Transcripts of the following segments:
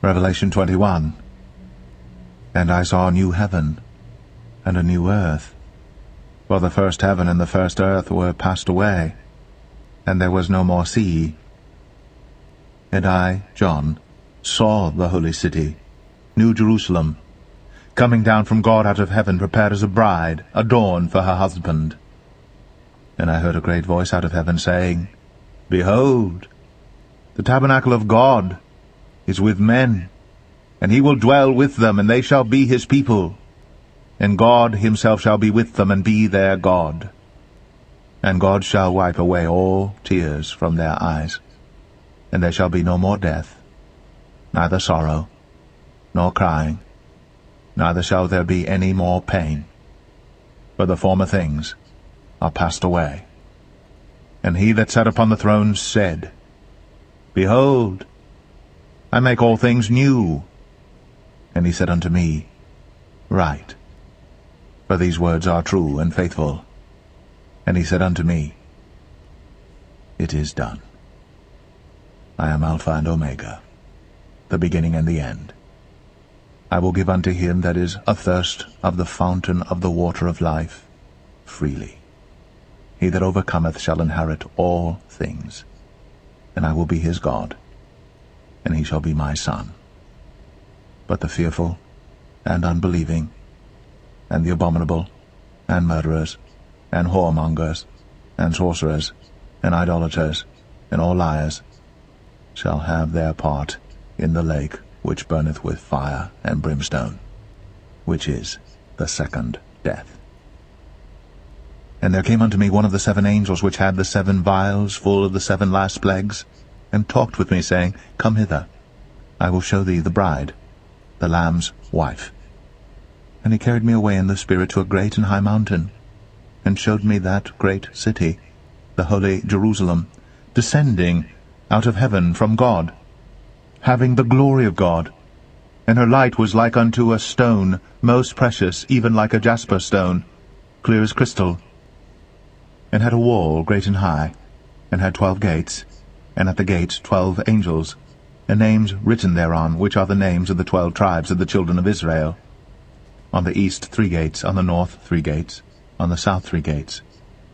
Revelation 21. And I saw a new heaven and a new earth, for the first heaven and the first earth were passed away, and there was no more sea. And I, John, saw the holy city, New Jerusalem, coming down from God out of heaven, prepared as a bride, adorned for her husband. And I heard a great voice out of heaven saying, Behold, the tabernacle of God is with men, and he will dwell with them, and they shall be his people. And God himself shall be with them, and be their God. And God shall wipe away all tears from their eyes, and there shall be no more death, neither sorrow, nor crying, neither shall there be any more pain, for the former things are passed away. And he that sat upon the throne said, Behold, I make all things new. And he said unto me, Write, for these words are true and faithful. And he said unto me, It is done. I am Alpha and Omega, the beginning and the end. I will give unto him that is athirst of the fountain of the water of life freely. He that overcometh shall inherit all things, and I will be his God, and he shall be my son. But the fearful, and unbelieving, and the abominable, and murderers, and whoremongers, and sorcerers, and idolaters, and all liars, shall have their part in the lake which burneth with fire and brimstone, which is the second death. And there came unto me one of the 7 angels which had the 7 vials full of the 7 last plagues, and talked with me, saying, Come hither, I will show thee the bride, the Lamb's wife. And he carried me away in the Spirit to a great and high mountain, and showed me that great city, the holy Jerusalem, descending out of heaven from God, having the glory of God. And her light was like unto a stone most precious, even like a jasper stone, clear as crystal, and had a wall great and high, and had 12 gates, and at the gates 12 angels, and names written thereon, which are the names of the 12 tribes of the children of Israel. On the east 3 gates, on the north 3 gates, on the south 3 gates,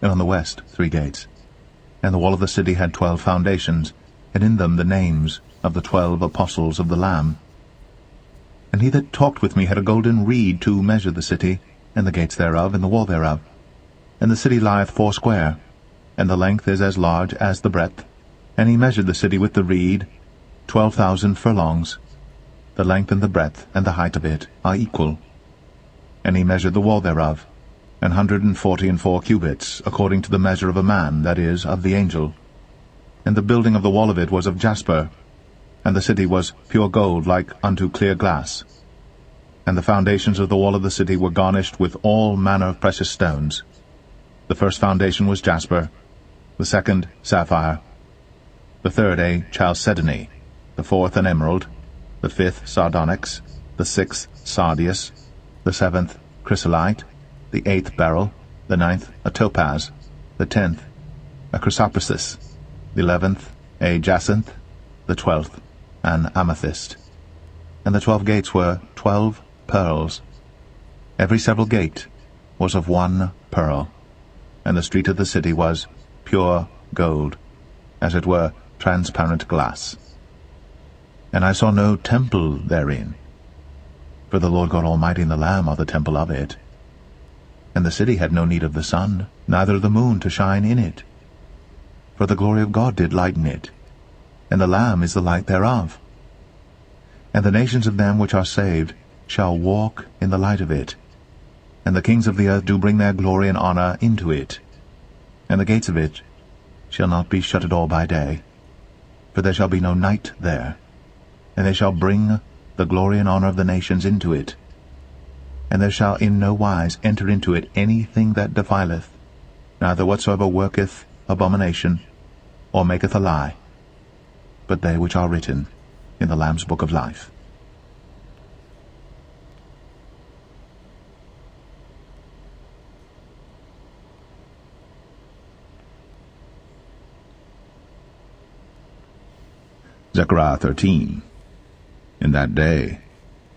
and on the west 3 gates. And the wall of the city had 12 foundations, and in them the names of the 12 apostles of the Lamb. And he that talked with me had a golden reed to measure the city, and the gates thereof, and the wall thereof. And the city lieth foursquare, and the length is as large as the breadth. And he measured the city with the reed, 12,000 furlongs. The length and the breadth and the height of it are equal. And he measured the wall thereof, 144 cubits, according to the measure of a man, that is, of the angel. And the building of the wall of it was of jasper, and the city was pure gold like unto clear glass. And the foundations of the wall of the city were garnished with all manner of precious stones. The first foundation was jasper, the second sapphire, the third a chalcedony, the fourth an emerald, the fifth sardonyx, the sixth sardius, the seventh chrysolite, the 8th beryl, the 9th a topaz, the 10th a chrysoprasus, the 11th a jacinth, the 12th an amethyst. And the 12 gates were 12 pearls. Every several gate was of 1 pearl, and the street of the city was pure gold, as it were transparent glass. And I saw no temple therein, for the Lord God Almighty and the Lamb are the temple of it. And the city had no need of the sun, neither of the moon to shine in it, for the glory of God did lighten it, and the Lamb is the light thereof. And the nations of them which are saved shall walk in the light of it, and the kings of the earth do bring their glory and honor into it. And the gates of it shall not be shut at all by day, for there shall be no night there. And they shall bring the glory and honor of the nations into it. And there shall in no wise enter into it anything that defileth, neither whatsoever worketh abomination, or maketh a lie, but they which are written in the Lamb's book of life. Zechariah 13. In that day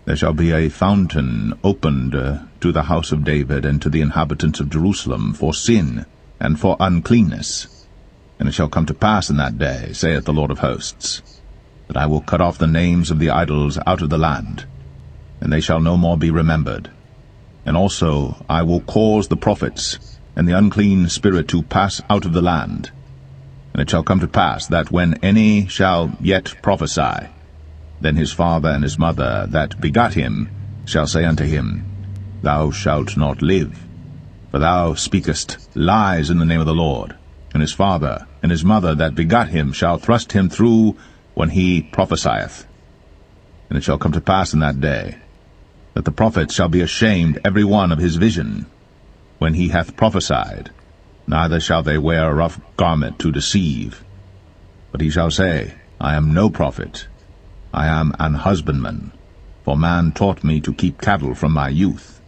there shall be a fountain opened to the house of David and to the inhabitants of Jerusalem for sin and for uncleanness. And it shall come to pass in that day, saith the Lord of hosts, that I will cut off the names of the idols out of the land, and they shall no more be remembered. And also I will cause the prophets and the unclean spirit to pass out of the land. And it shall come to pass that when any shall yet prophesy, then his father and his mother that begot him shall say unto him, Thou shalt not live, for thou speakest lies in the name of the Lord. And his father and his mother that begot him shall thrust him through when he prophesieth. And it shall come to pass in that day, that the prophets shall be ashamed every one of his vision, when he hath prophesied, neither shall they wear a rough garment to deceive. But he shall say, I am no prophet, I am an husbandman, for man taught me to keep cattle from my youth.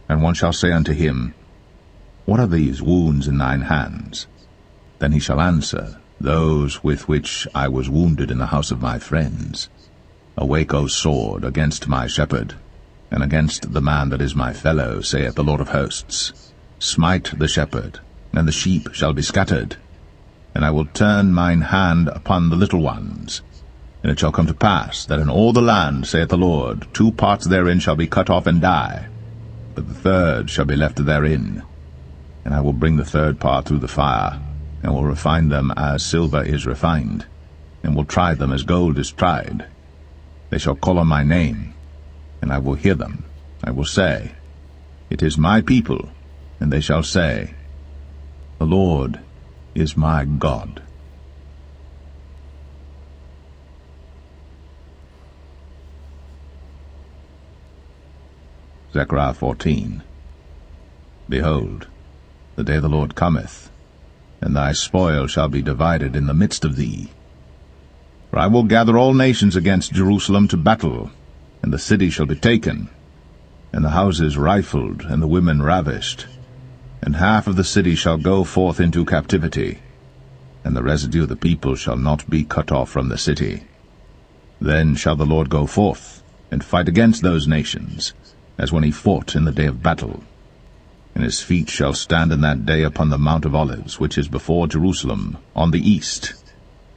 And one shall say unto him, What are these wounds in thine hands? Then he shall answer, Those with which I was wounded in the house of my friends. Awake, O sword, against my shepherd, and against the man that is my fellow, saith the Lord of hosts. Smite the shepherd, and the sheep shall be scattered. And I will turn mine hand upon the little ones. And it shall come to pass that in all the land, saith the Lord, 2 parts therein shall be cut off and die, but the third shall be left therein. And I will bring the third part through the fire, and will refine them as silver is refined, and will try them as gold is tried. They shall call on my name, and I will hear them. I will say, It is my people. And they shall say, The Lord is my God. Zechariah 14. Behold, the day of the Lord cometh, and thy spoil shall be divided in the midst of thee. For I will gather all nations against Jerusalem to battle, and the city shall be taken, and the houses rifled, and the women ravished, and half of the city shall go forth into captivity, and the residue of the people shall not be cut off from the city. Then shall the Lord go forth, and fight against those nations, as when he fought in the day of battle. And his feet shall stand in that day upon the Mount of Olives, which is before Jerusalem, on the east.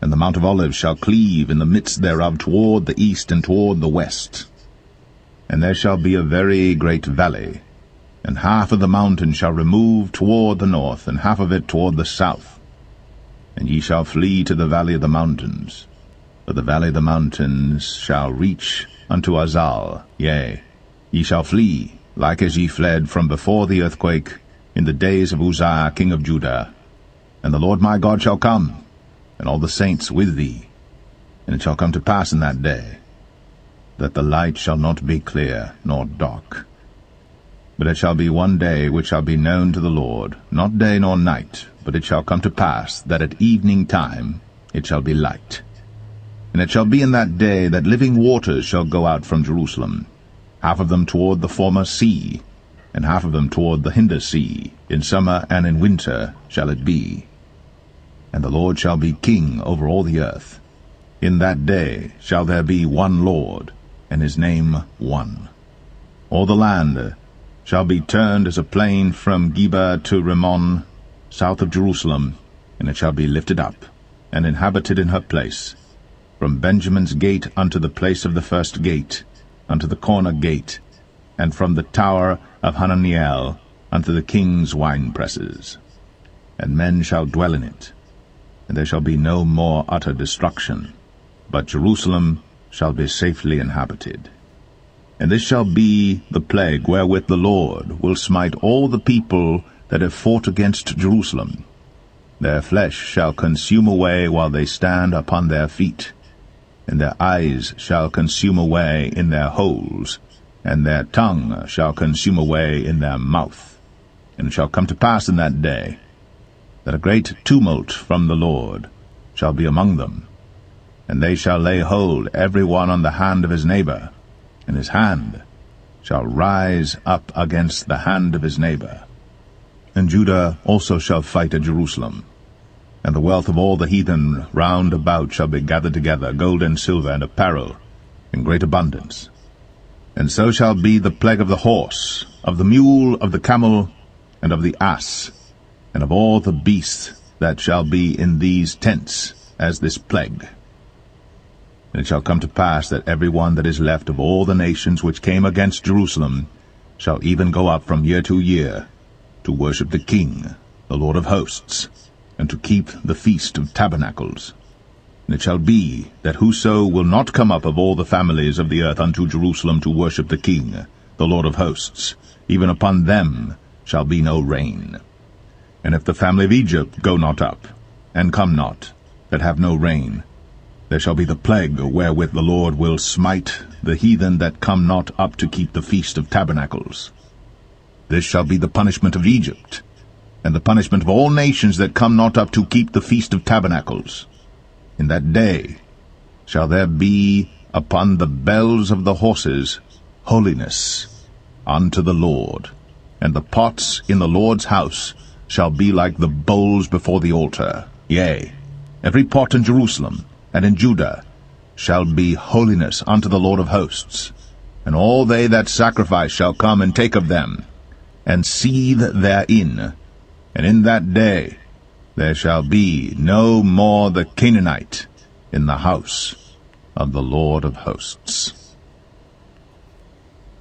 And the Mount of Olives shall cleave in the midst thereof toward the east and toward the west. And there shall be a very great valley, and half of the mountain shall remove toward the north, and half of it toward the south. And ye shall flee to the valley of the mountains, for the valley of the mountains shall reach unto Azal, yea, ye shall flee, like as ye fled from before the earthquake in the days of Uzziah king of Judah. And the Lord my God shall come, and all the saints with thee. And it shall come to pass in that day, that the light shall not be clear nor dark. But it shall be one day which shall be known to the Lord, not day nor night, but it shall come to pass that at evening time it shall be light. And it shall be in that day that living waters shall go out from Jerusalem, half of them toward the former sea, and half of them toward the hinder sea. In summer and in winter shall it be. And the Lord shall be king over all the earth. In that day shall there be one Lord, and his name one. All the land shall be turned as a plain from Geba to Rimmon, south of Jerusalem, and it shall be lifted up, and inhabited in her place, from Benjamin's gate unto the place of the first gate, unto the corner gate, and from the tower of Hananiel unto the king's winepresses. And men shall dwell in it, and there shall be no more utter destruction, but Jerusalem shall be safely inhabited. And this shall be the plague wherewith the Lord will smite all the people that have fought against Jerusalem. Their flesh shall consume away while they stand upon their feet, and their eyes shall consume away in their holes, and their tongue shall consume away in their mouth. And it shall come to pass in that day, that a great tumult from the Lord shall be among them, and they shall lay hold every one on the hand of his neighbor, and his hand shall rise up against the hand of his neighbor. And Judah also shall fight at Jerusalem, and the wealth of all the heathen round about shall be gathered together, gold and silver and apparel, in great abundance. And so shall be the plague of the horse, of the mule, of the camel, and of the ass, and of all the beasts that shall be in these tents, as this plague. And it shall come to pass that every one that is left of all the nations which came against Jerusalem shall even go up from year to year to worship the King, the Lord of hosts, and to keep the Feast of Tabernacles. And it shall be that whoso will not come up of all the families of the earth unto Jerusalem to worship the King, the Lord of hosts, even upon them shall be no rain. And if the family of Egypt go not up, and come not, that have no rain, there shall be the plague wherewith the Lord will smite the heathen that come not up to keep the Feast of Tabernacles. This shall be the punishment of Egypt, and the punishment of all nations that come not up to keep the Feast of Tabernacles. In that day shall there be upon the bells of the horses holiness unto the Lord, and the pots in the Lord's house shall be like the bowls before the altar. Yea, every pot in Jerusalem and in Judah shall be holiness unto the Lord of hosts, and all they that sacrifice shall come and take of them, and seethe therein. And in that day there shall be no more the Canaanite in the house of the Lord of hosts.